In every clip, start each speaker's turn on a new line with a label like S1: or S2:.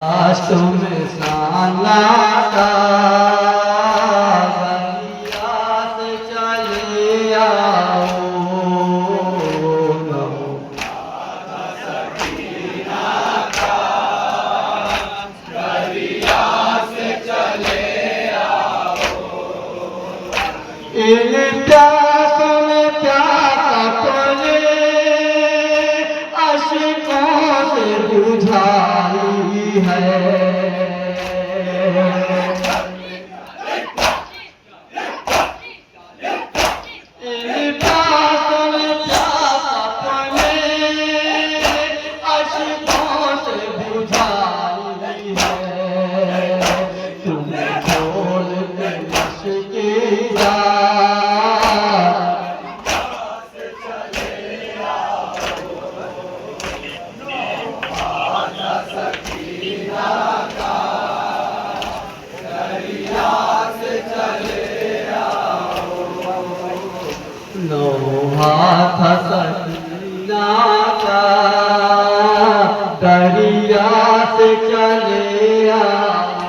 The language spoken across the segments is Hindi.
S1: तुम साला का बलिया से चले आओ इन प्यासों में प्यासा कोने अश्कों से बुझाई है। इन प्यासों में प्यासा कोने अश्कों से बुझाई है। तुम खोल के मुश्किल हाथ सकीना का दरिया से चले आओ।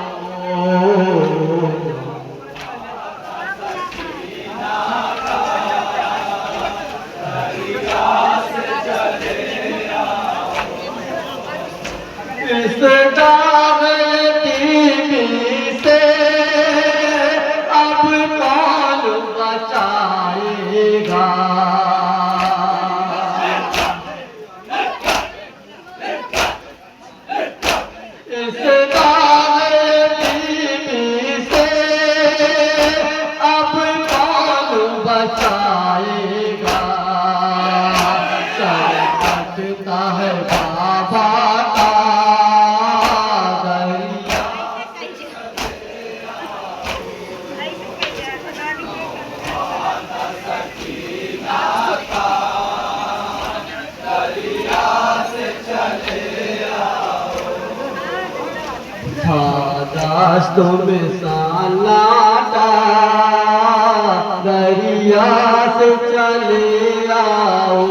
S1: इस दागती से अब कौन बचाएगा। इस दागती से अब कौन बचाएगा। सर कटता है बाबा का रास्तों में सालाटा दरिया से चले आओ।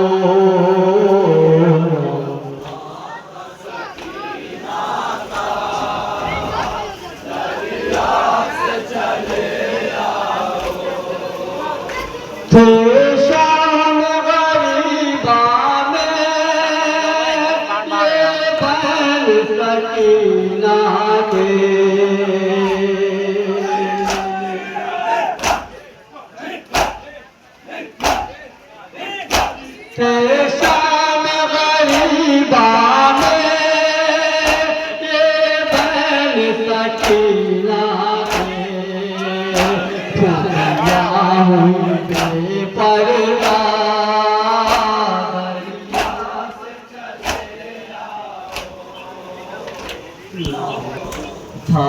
S1: शाम गरीबा में ये बन सकीना के शाम गरीबा में ये बन सकीना हुई बेपरवा था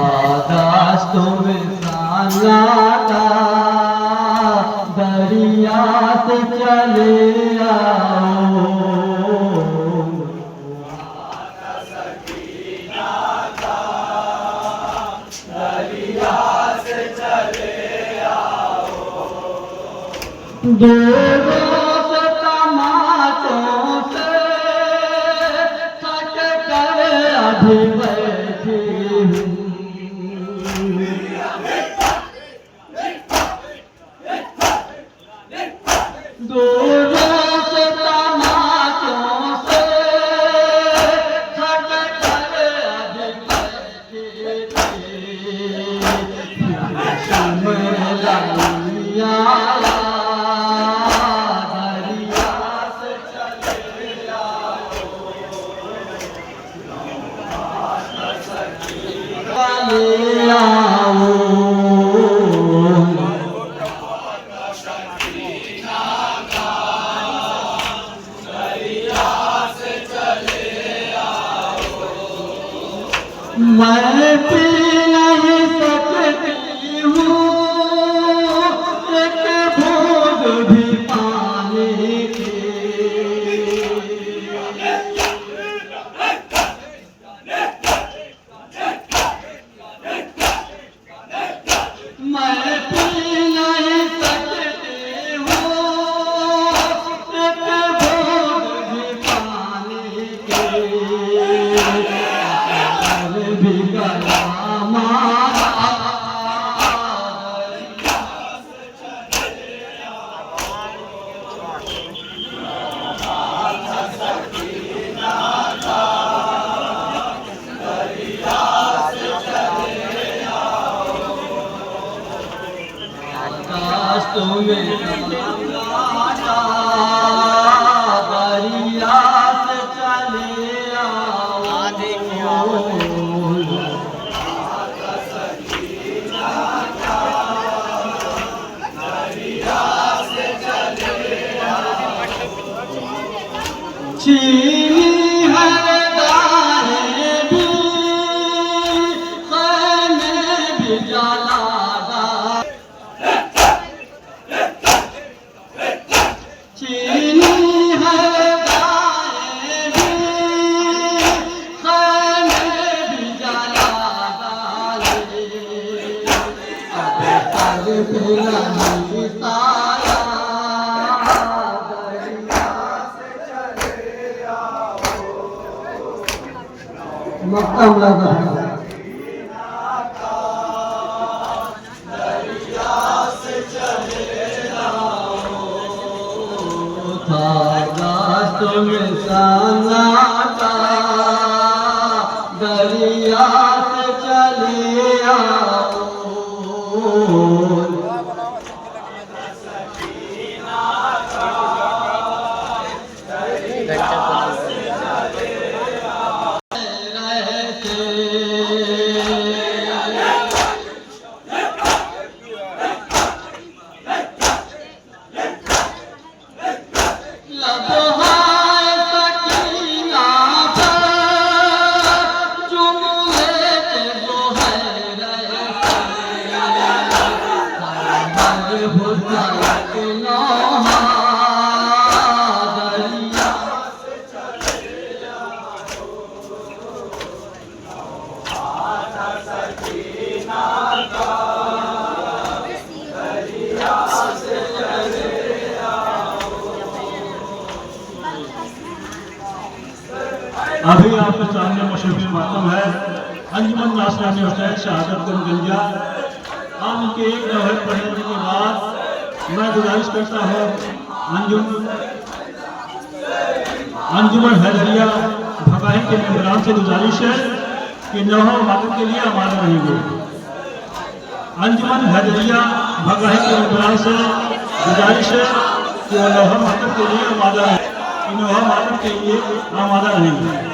S1: रास्तों में सालाटा दरिया से चले आओ। दोनों तमाचों से थक कर अभी बैठी हूँ। दोनों तमाचों से थक कर अभी बैठी थी। सुमर लालिया मैं पी नहीं सकती हूँ एक बूंद भी पानी की। मैं पी नहीं सकती हूँ एक बूंद भी पानी की। हमारा तुम्हें दरिया से चले आओ चीनी हर दाने भी खाने भी जाला चीनी हर दाने भी खाने भी जाला डाले अब तक बिना नहीं तारा मक्तम लगा तुम्हें सन्नाटा दरिया से चले आओ
S2: अभी आपके सामने मशहूर मातम है अंजुमन नासरानी हुसैन शहादतगंज गंजा। आप उनके एक नवल पढ़ने के बाद मैं गुजारिश करता हूँ अंजुमन हैदरिया भगाही के मेम्बरान से गुजारिश है कि नौहा मातम के लिए आमादा रहेंगे। अंजुमन हैदरिया भगाही के मेम्बरान से गुजारिश है कि वो नौहा मातम के लिए आमादा है, नौहा मातम के लिए आमादा रहेंगे।